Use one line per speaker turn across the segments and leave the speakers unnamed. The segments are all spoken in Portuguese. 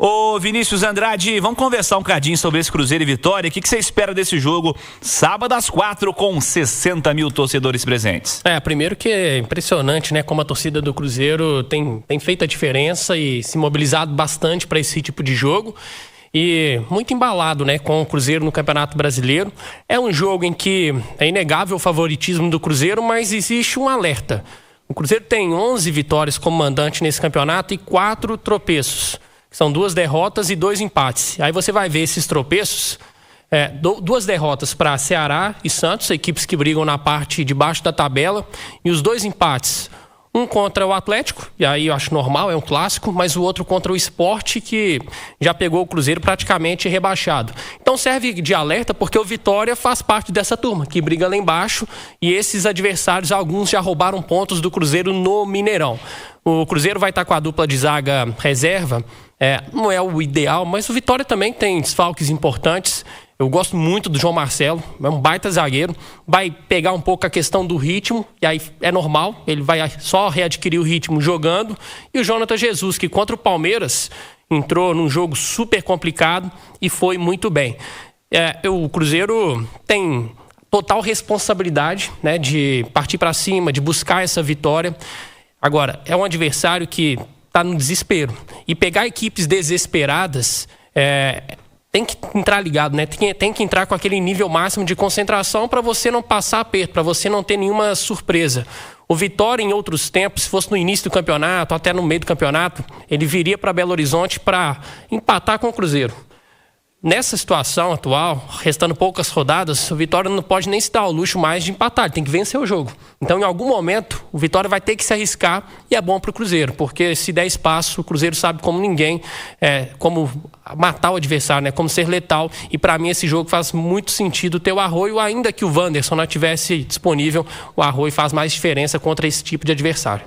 Ô Vinícius Andrade, vamos conversar um cadinho sobre esse Cruzeiro e Vitória. O que você espera desse jogo sábado às 4 com 60 mil torcedores presentes?
Primeiro que é impressionante, né? Como a torcida do Cruzeiro tem feito a diferença e se mobilizado bastante para esse tipo de jogo. E muito embalado, né, com o Cruzeiro no Campeonato Brasileiro. É um jogo em que é inegável o favoritismo do Cruzeiro, mas existe um alerta. O Cruzeiro tem 11 vitórias como mandante nesse campeonato e 4 tropeços. São 2 derrotas e 2 empates. Aí você vai ver esses tropeços, 2 derrotas para Ceará e Santos, equipes que brigam na parte de baixo da tabela, e os 2 empates. Um contra o Atlético, e aí eu acho normal, é um clássico, mas o outro contra o Sport, que já pegou o Cruzeiro praticamente rebaixado. Então serve de alerta porque o Vitória faz parte dessa turma, que briga lá embaixo, e esses adversários, alguns já roubaram pontos do Cruzeiro no Mineirão. O Cruzeiro vai estar com a dupla de zaga reserva, não é o ideal, mas o Vitória também tem desfalques importantes. Eu gosto muito do João Marcelo, é um baita zagueiro, vai pegar um pouco a questão do ritmo, e aí é normal, ele vai só readquirir o ritmo jogando. E o Jonathan Jesus, que contra o Palmeiras entrou num jogo super complicado e foi muito bem. O Cruzeiro tem total responsabilidade, né, de partir para cima, de buscar essa vitória. Agora, é um adversário que está no desespero, e pegar equipes desesperadas tem que entrar ligado, né? Tem que entrar com aquele nível máximo de concentração para você não passar aperto, para você não ter nenhuma surpresa. O Vitória, em outros tempos, se fosse no início do campeonato, até no meio do campeonato, ele viria para Belo Horizonte para empatar com o Cruzeiro. Nessa situação atual, restando poucas rodadas, o Vitória não pode nem se dar ao luxo mais de empatar, ele tem que vencer o jogo. Então, em algum momento, o Vitória vai ter que se arriscar, e é bom para o Cruzeiro, porque se der espaço, o Cruzeiro sabe como ninguém, como matar o adversário, né? Como ser letal. E para mim esse jogo faz muito sentido ter o Arroio, ainda que o Wanderson não estivesse disponível, o Arroio faz mais diferença contra esse tipo de adversário.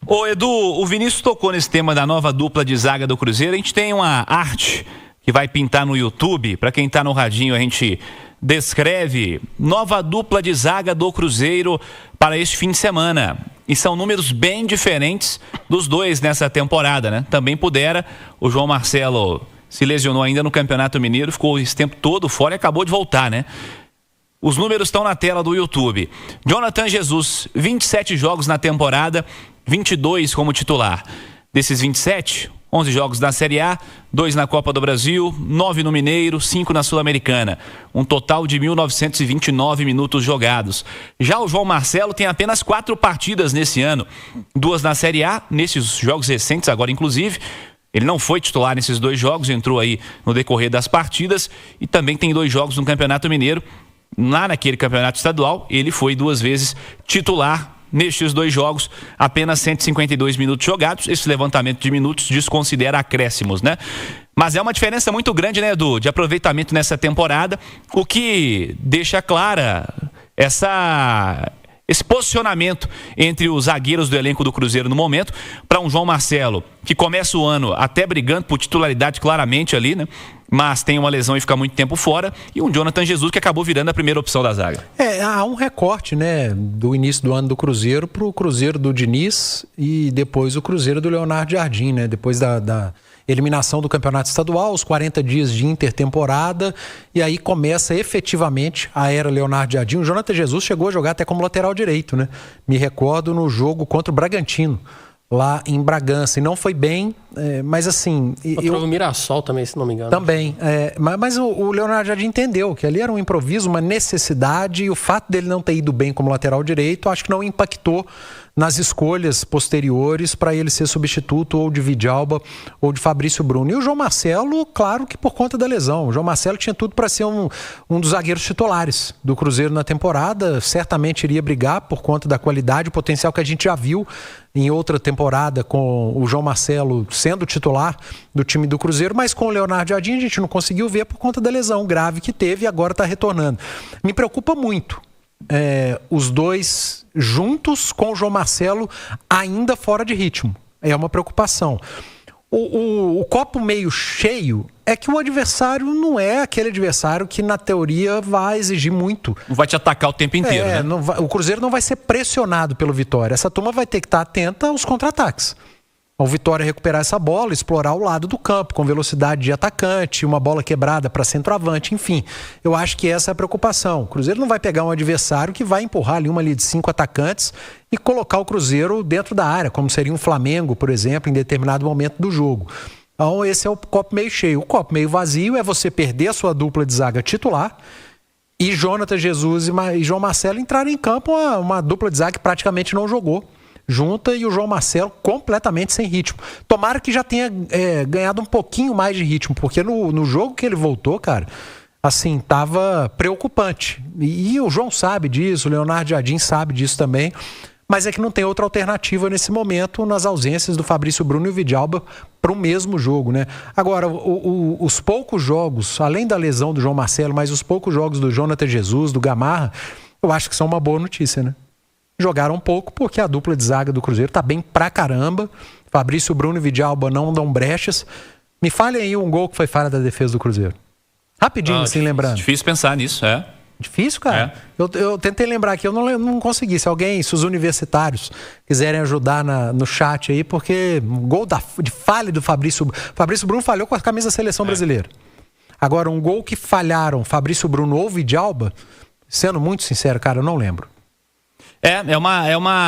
Ô Edu, o Vinícius tocou nesse tema da nova dupla de zaga do Cruzeiro. A gente tem uma arte que vai pintar no YouTube. Para quem está no radinho, a gente descreve nova dupla de zaga do Cruzeiro para este fim de semana. E são números bem diferentes dos dois nessa temporada, né? Também pudera, o João Marcelo se lesionou ainda no Campeonato Mineiro, ficou esse tempo todo fora e acabou de voltar, né? Os números estão na tela do YouTube. Jonathan Jesus, 27 jogos na temporada, 22 como titular. Desses 27, 11 jogos na Série A, 2 na Copa do Brasil, 9 no Mineiro, 5 na Sul-Americana. Um total de 1.929 minutos jogados. Já o João Marcelo tem apenas 4 partidas nesse ano. 2 na Série A, nesses jogos recentes agora inclusive. Ele não foi titular nesses 2 jogos, entrou aí no decorrer das partidas. E também tem 2 jogos no Campeonato Mineiro. Lá naquele campeonato estadual, ele foi 2 vezes titular. Nestes 2 jogos, apenas 152 minutos jogados. Esse levantamento de minutos desconsidera acréscimos, né? Mas é uma diferença muito grande, né, Edu, de aproveitamento nessa temporada, o que deixa clara esse posicionamento entre os zagueiros do elenco do Cruzeiro no momento, para um João Marcelo, que começa o ano até brigando por titularidade claramente ali, né? Mas tem uma lesão e fica muito tempo fora, e um Jonathan Jesus que acabou virando a primeira opção da zaga.
Há um recorte, né, do início do ano do Cruzeiro para o Cruzeiro do Diniz e depois o Cruzeiro do Leonardo Jardim, né? Depois da eliminação do campeonato estadual, os 40 dias de intertemporada, e aí começa efetivamente a era Leonardo Jardim. O Jonathan Jesus chegou a jogar até como lateral direito, né? Me recordo no jogo contra o Bragantino, lá em Bragança, e não foi bem, mas assim...
O Mirassol também, se não me engano.
Também, mas o Leonardo Jardim entendeu que ali era um improviso, uma necessidade, e o fato dele não ter ido bem como lateral direito, acho que não impactou nas escolhas posteriores para ele ser substituto ou de Vidalba ou de Fabrício Bruno. E o João Marcelo, claro que por conta da lesão. O João Marcelo tinha tudo para ser um dos zagueiros titulares do Cruzeiro na temporada. Certamente iria brigar por conta da qualidade, o potencial que a gente já viu em outra temporada com o João Marcelo sendo titular do time do Cruzeiro, mas com o Leonardo Jardim a gente não conseguiu ver por conta da lesão grave que teve e agora está retornando. Me preocupa muito os dois juntos com o João Marcelo ainda fora de ritmo. É uma preocupação. O copo meio cheio é que o adversário não é aquele adversário que na teoria vai exigir muito.
Não vai te atacar o tempo inteiro, né?
O Cruzeiro não vai ser pressionado pelo Vitória. Essa turma vai ter que estar atenta aos contra-ataques. O Vitória recuperar essa bola, explorar o lado do campo, com velocidade de atacante, uma bola quebrada para centroavante, enfim. Eu acho que essa é a preocupação. O Cruzeiro não vai pegar um adversário que vai empurrar ali uma linha de 5 atacantes e colocar o Cruzeiro dentro da área, como seria um Flamengo, por exemplo, em determinado momento do jogo. Então esse é o copo meio cheio. O copo meio vazio é você perder a sua dupla de zaga titular e Jonathan Jesus e João Marcelo entrarem em campo, uma dupla de zaga que praticamente não jogou junta, e o João Marcelo completamente sem ritmo. Tomara que já tenha ganhado um pouquinho mais de ritmo, porque no jogo que ele voltou, cara, assim, tava preocupante. E o João sabe disso, o Leonardo Jardim sabe disso também, mas é que não tem outra alternativa nesse momento, nas ausências do Fabrício Bruno e o Vidalba para o mesmo jogo, né? Agora, os poucos jogos, além da lesão do João Marcelo, mas os poucos jogos do Jonathan Jesus, do Gamarra, eu acho que são uma boa notícia, né? Jogaram um pouco porque a dupla de zaga do Cruzeiro tá bem pra caramba. Fabrício Bruno e Vidalba não dão brechas. Me fale aí um gol que foi falha da defesa do Cruzeiro. Rapidinho, assim, lembrando.
Difícil pensar nisso,
Difícil, cara? Eu tentei lembrar aqui, eu não consegui. Se os universitários quiserem ajudar no chat aí, porque gol de falha do Fabrício Bruno falhou com a camisa da seleção brasileira. Agora, um gol que falharam Fabrício Bruno ou Vidalba, sendo muito sincero, cara, eu não lembro.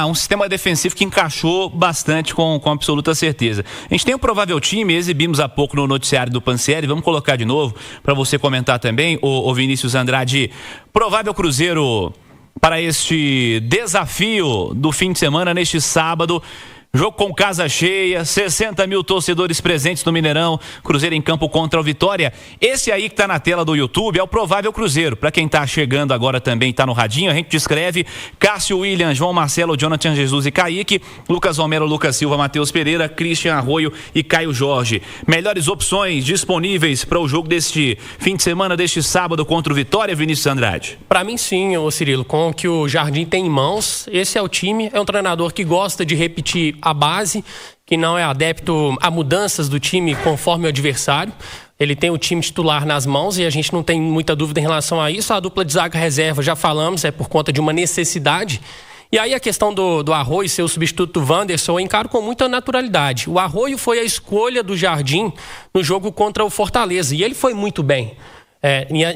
Um sistema defensivo que encaixou bastante com absoluta certeza. A gente tem um provável time, exibimos há pouco no noticiário do Pansieri, vamos colocar de novo para você comentar também, o Vinícius Andrade. Provável Cruzeiro para este desafio do fim de semana, neste sábado. Jogo com casa cheia, 60 mil torcedores presentes no Mineirão, Cruzeiro em campo contra o Vitória. Esse aí que tá na tela do YouTube é o provável Cruzeiro. Para quem tá chegando agora também, tá no radinho, a gente descreve: Cássio, William, João Marcelo, Jonathan Jesus e Kaique, Lucas Romero, Lucas Silva, Matheus Pereira, Christian Arroio e Caio Jorge. Melhores opções disponíveis para o jogo deste fim de semana, deste sábado contra o Vitória, Vinícius Andrade?
Para mim sim, Cirilo, com o que o Jardim tem em mãos, esse é o time, é um treinador que gosta de repetir a base, que não é adepto a mudanças do time conforme o adversário. Ele tem o time titular nas mãos e a gente não tem muita dúvida em relação a isso. A dupla de zaga reserva, já falamos, é por conta de uma necessidade. E aí a questão do Arroio ser o substituto do Wanderson, eu encaro com muita naturalidade. O Arroio foi a escolha do Jardim no jogo contra o Fortaleza e ele foi muito bem.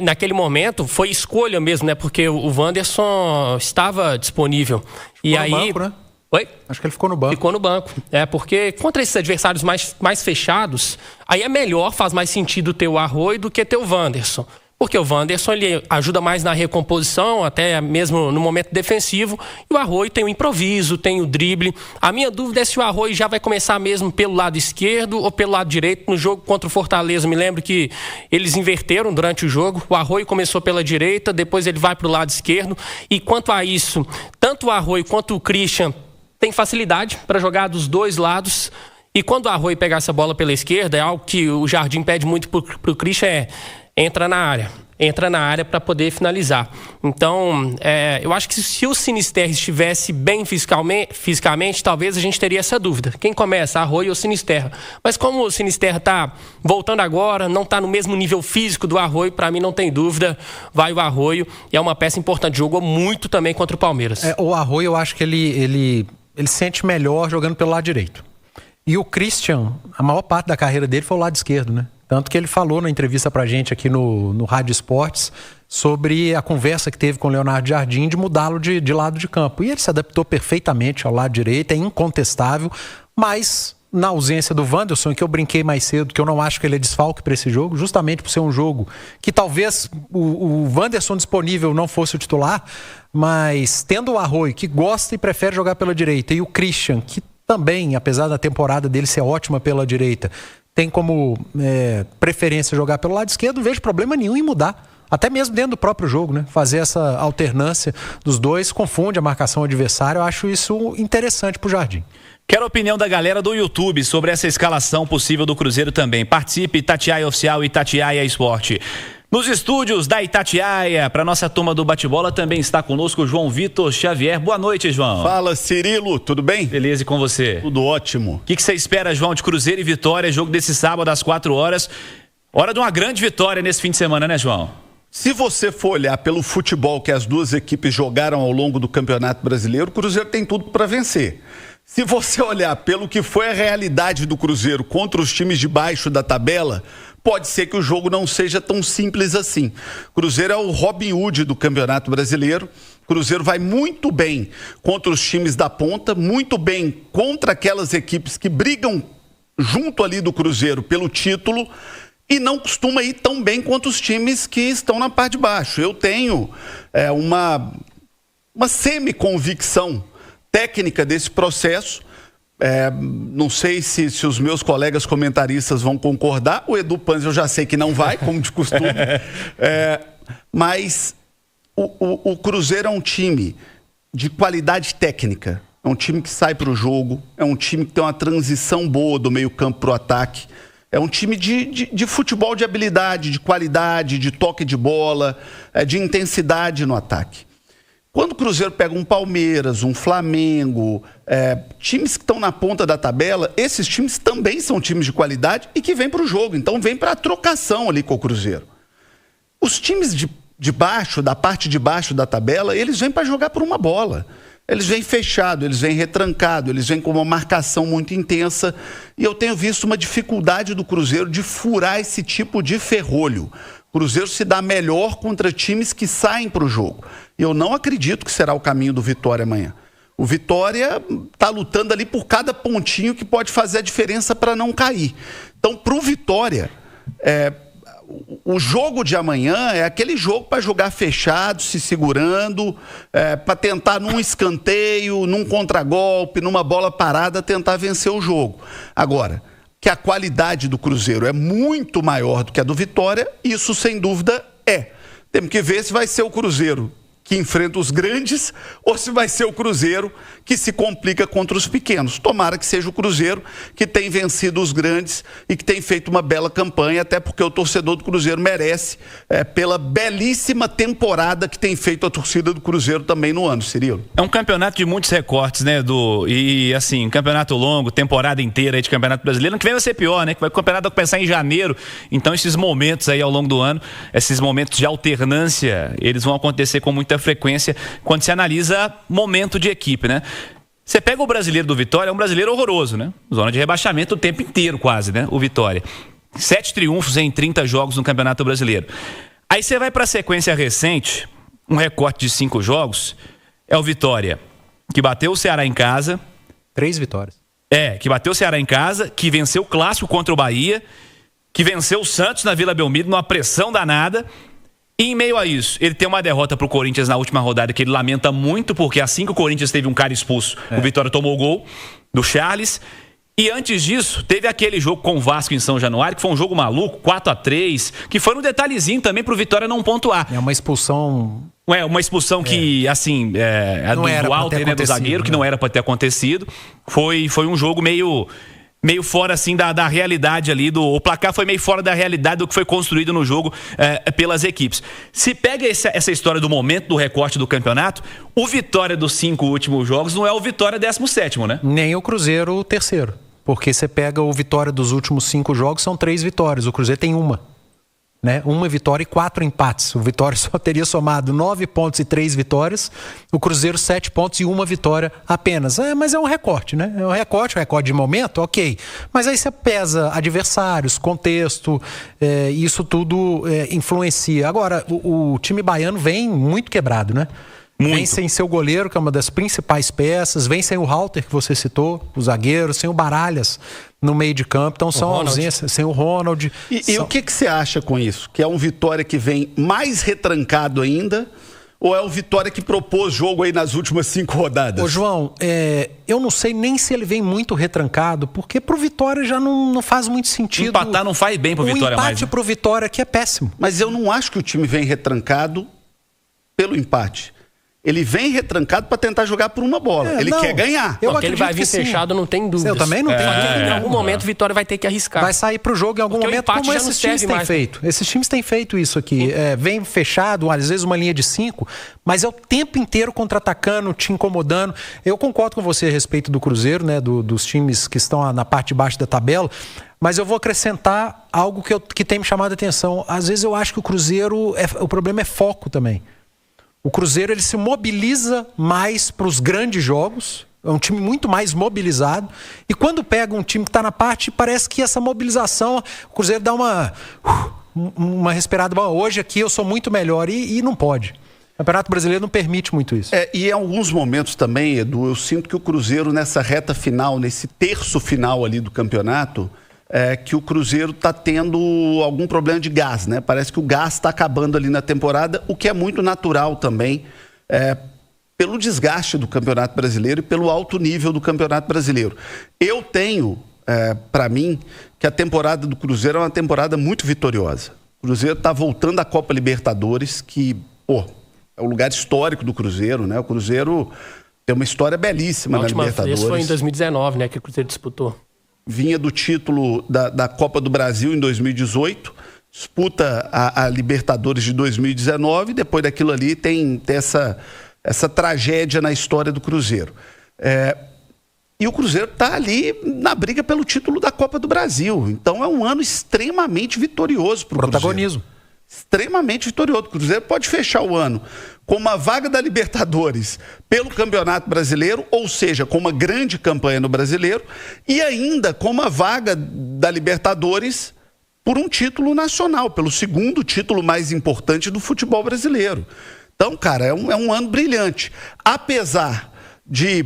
Naquele momento foi escolha mesmo, né? Porque o Wanderson estava disponível. E aí...
banco, né?
Oi?
Acho que ele ficou no banco.
Ficou no banco. Porque contra esses adversários mais fechados, aí é melhor, faz mais sentido ter o Arroio do que ter o Wanderson. Porque o Wanderson ele ajuda mais na recomposição, até mesmo no momento defensivo. E o Arroio tem o improviso, tem o drible. A minha dúvida é se o Arroio já vai começar mesmo pelo lado esquerdo ou pelo lado direito. No jogo contra o Fortaleza, me lembro que eles inverteram durante o jogo. O Arroio começou pela direita, depois ele vai para o lado esquerdo. E quanto a isso, tanto o Arroio quanto o Christian tem facilidade para jogar dos dois lados. E quando o Arroio pegar essa bola pela esquerda, é algo que o Jardim pede muito pro Christian, entra na área para poder finalizar. Então, eu acho que se o Sinisterra estivesse bem fisicamente, talvez a gente teria essa dúvida. Quem começa, Arroio ou Sinisterra? Mas como o Sinisterra está voltando agora, não está no mesmo nível físico do Arroio, para mim não tem dúvida, vai o Arroio, e é uma peça importante. Jogou muito também contra o Palmeiras.
O Arroio, eu acho que ele sente melhor jogando pelo lado direito. E o Christian, a maior parte da carreira dele foi o lado esquerdo, né? Tanto que ele falou na entrevista pra gente aqui no Rádio Esportes sobre a conversa que teve com o Leonardo Jardim de mudá-lo de lado de campo. E ele se adaptou perfeitamente ao lado direito, é incontestável, mas na ausência do Wanderson, que eu brinquei mais cedo, que eu não acho que ele é desfalque para esse jogo, justamente por ser um jogo que talvez o Wanderson disponível não fosse o titular, mas tendo o Arroio, que gosta e prefere jogar pela direita, e o Christian, que também, apesar da temporada dele ser ótima pela direita, tem como preferência jogar pelo lado esquerdo, não vejo problema nenhum em mudar. Até mesmo dentro do próprio jogo, né? Fazer essa alternância dos dois, confunde a marcação adversária. Eu acho isso interessante pro Jardim.
Quero a opinião da galera do YouTube sobre essa escalação possível do Cruzeiro também. Participe, Itatiaia Oficial e Itatiaia Esporte. Nos estúdios da Itatiaia, para nossa turma do bate-bola, também está conosco o João Vitor Xavier. Boa noite, João.
Fala, Cirilo, tudo bem?
Beleza, e com você?
Tudo ótimo.
O que você espera, João, de Cruzeiro e Vitória, jogo desse sábado às 4 horas? Hora de uma grande vitória nesse fim de semana, né, João?
Se você for olhar pelo futebol que as duas equipes jogaram ao longo do Campeonato Brasileiro, o Cruzeiro tem tudo para vencer. Se você olhar pelo que foi a realidade do Cruzeiro contra os times de baixo da tabela, pode ser que o jogo não seja tão simples assim. Cruzeiro é o Robin Hood do Campeonato Brasileiro. Cruzeiro vai muito bem contra os times da ponta, muito bem contra aquelas equipes que brigam junto ali do Cruzeiro pelo título e não costuma ir tão bem quanto os times que estão na parte de baixo. Eu tenho uma semi-convicção técnica desse processo. Não sei se os meus colegas comentaristas vão concordar. O Edu Panzi eu já sei que não vai, como de costume. Mas o Cruzeiro é um time de qualidade técnica. É um time que sai para o jogo. É um time que tem uma transição boa do meio campo para o ataque. É um time de futebol de habilidade, de qualidade, de toque de bola, de intensidade no ataque. Quando o Cruzeiro pega um Palmeiras, um Flamengo, times que estão na ponta da tabela, esses times também são times de qualidade e que vêm para o jogo. Então vem para a trocação ali com o Cruzeiro. Os times de baixo, da parte de baixo da tabela, eles vêm para jogar por uma bola. Eles vêm fechado, eles vêm retrancados, eles vêm com uma marcação muito intensa. E eu tenho visto uma dificuldade do Cruzeiro de furar esse tipo de ferrolho. O Cruzeiro se dá melhor contra times que saem para o jogo. E eu não acredito que será o caminho do Vitória amanhã. O Vitória está lutando ali por cada pontinho que pode fazer a diferença para não cair. Então, para o Vitória, o jogo de amanhã é aquele jogo para jogar fechado, se segurando, para tentar num escanteio, num contragolpe, numa bola parada, tentar vencer o jogo. Agora, que a qualidade do Cruzeiro é muito maior do que a do Vitória, isso sem dúvida é. Temos que ver se vai ser o Cruzeiro que enfrenta os grandes ou se vai ser o Cruzeiro que se complica contra os pequenos. Tomara que seja o Cruzeiro que tem vencido os grandes e que tem feito uma bela campanha, até porque o torcedor do Cruzeiro merece, pela belíssima temporada que tem feito a torcida do Cruzeiro também no ano, Cirilo.
É um campeonato de muitos recortes, né, Edu? E assim, um campeonato longo, temporada inteira aí de Campeonato Brasileiro, ano que vem vai ser pior, né? Que o campeonato vai começar em janeiro, então esses momentos aí ao longo do ano, esses momentos de alternância, eles vão acontecer com muita frequência quando se analisa momento de equipe, né? Você pega o brasileiro do Vitória, é um brasileiro horroroso, né? Zona de rebaixamento o tempo inteiro quase, né? O Vitória. 7 triunfos em 30 jogos no Campeonato Brasileiro. Aí você vai para a sequência recente, um recorte de 5 jogos, é o Vitória, que bateu o Ceará em casa.
3 vitórias.
Que bateu o Ceará em casa, que venceu o clássico contra o Bahia, que venceu o Santos na Vila Belmiro numa pressão danada. E em meio a isso, ele tem uma derrota pro Corinthians na última rodada que ele lamenta muito, porque assim que o Corinthians teve um cara expulso, o Vitória tomou o gol do Charles. E antes disso, teve aquele jogo com o Vasco em São Januário, que foi um jogo maluco, 4-3, que foi um detalhezinho também pro Vitória não pontuar.
É uma expulsão...
Uma expulsão que, assim, do Walter, né, do zagueiro, que não era para ter acontecido. Foi um jogo meio fora, assim, da realidade ali. O placar foi meio fora da realidade do que foi construído no jogo pelas equipes. Se pega essa história do momento do recorte do campeonato, o Vitória dos 5 últimos jogos não é o Vitória 17º, né?
Nem o Cruzeiro 3º. Porque você pega o Vitória dos últimos 5 jogos, são 3 vitórias. O Cruzeiro tem uma. Né? 1 vitória e 4 empates. O Vitória só teria somado 9 pontos e 3 vitórias. O Cruzeiro 7 pontos e 1 vitória apenas. Mas é um recorte, né? É um recorde de momento, ok. Mas aí você pesa adversários, contexto, isso tudo influencia. Agora, o time baiano vem muito quebrado, né? Muito. Vem sem seu goleiro, que é uma das principais peças, vem sem o Halter, que você citou, o zagueiro, sem o Baralhas no meio de campo, então são ausências, sem o Ronald.
E o que você acha com isso? Que é um Vitória que vem mais retrancado ainda, ou é o Vitória que propôs jogo aí nas últimas 5 rodadas?
Ô João, eu não sei nem se ele vem muito retrancado, porque pro Vitória já não faz muito sentido.
Empatar não faz bem pro Vitória mais.
O empate pro Vitória aqui é péssimo.
Mas eu não acho que o time vem retrancado pelo empate. Ele vem retrancado para tentar jogar por uma bola. Ele quer ganhar.
Porque ele vai vir fechado, não tem dúvida.
Eu também não tenho dúvida.
Em algum momento o Vitória vai ter que arriscar.
Vai sair pro jogo em algum momento, como esses times têm feito. Esses times têm feito isso aqui. Vem fechado, às vezes uma linha de 5, mas é o tempo inteiro contra-atacando, te incomodando. Eu concordo com você a respeito do Cruzeiro, né, dos times que estão na parte de baixo da tabela, mas eu vou acrescentar algo que tem me chamado a atenção. Às vezes eu acho que o Cruzeiro, o problema é foco também. O Cruzeiro ele se mobiliza mais para os grandes jogos, É um time muito mais mobilizado. E quando pega um time que está na parte, parece que essa mobilização, o Cruzeiro dá uma respirada. Bom, hoje aqui eu sou muito melhor e não pode. O Campeonato Brasileiro não permite muito isso.
E em alguns momentos também, Edu, eu sinto que o Cruzeiro nessa reta final, nesse terço final ali do campeonato, que o Cruzeiro está tendo algum problema de gás, né? Parece que o gás está acabando ali na temporada, o que é muito natural também, pelo desgaste do Campeonato Brasileiro e pelo alto nível do Campeonato Brasileiro. Eu tenho, para mim, que a temporada do Cruzeiro é uma temporada muito vitoriosa. O Cruzeiro está voltando à Copa Libertadores, que, é o lugar histórico do Cruzeiro, né? O Cruzeiro tem uma história belíssima na Libertadores.
Isso foi em 2019, né, que o Cruzeiro disputou. Vinha
do título da Copa do Brasil em 2018, disputa a Libertadores de 2019, depois daquilo ali tem essa tragédia na história do Cruzeiro. E o Cruzeiro está ali na briga pelo título da Copa do Brasil. Então é um ano extremamente vitorioso para o Cruzeiro.
Protagonismo.
Extremamente vitorioso. O Cruzeiro pode fechar o ano com uma vaga da Libertadores pelo Campeonato Brasileiro, ou seja, com uma grande campanha no Brasileiro, e ainda com uma vaga da Libertadores por um título nacional, pelo segundo título mais importante do futebol brasileiro. Então, cara, é um ano brilhante. Apesar de,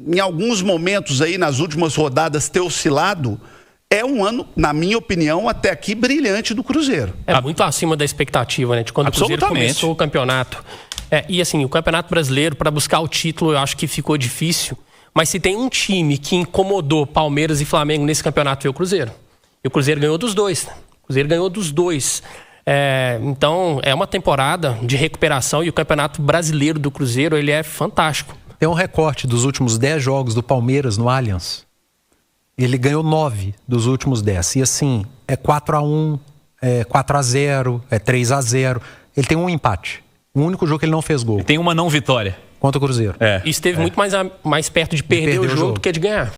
em alguns momentos aí, nas últimas rodadas, ter oscilado, é um ano, na minha opinião, até aqui, brilhante do Cruzeiro.
É muito acima da expectativa, né? De quando o Cruzeiro começou o campeonato. E assim, o Campeonato Brasileiro, para buscar o título, eu acho que ficou difícil. Mas se tem um time que incomodou Palmeiras e Flamengo nesse campeonato, foi o Cruzeiro. E o Cruzeiro ganhou dos dois. O Cruzeiro ganhou dos dois. Então, é uma temporada de recuperação e o Campeonato Brasileiro do Cruzeiro, ele é fantástico.
Tem um recorte dos últimos 10 jogos do Palmeiras no Allianz. Ele ganhou 9 dos últimos 10. E assim, é 4-1, é 4-0, é 3-0. Ele tem um empate. O único jogo que ele não fez gol.
Ele tem uma não vitória.
Contra o Cruzeiro.
E esteve muito mais perto de perder o jogo do que de ganhar.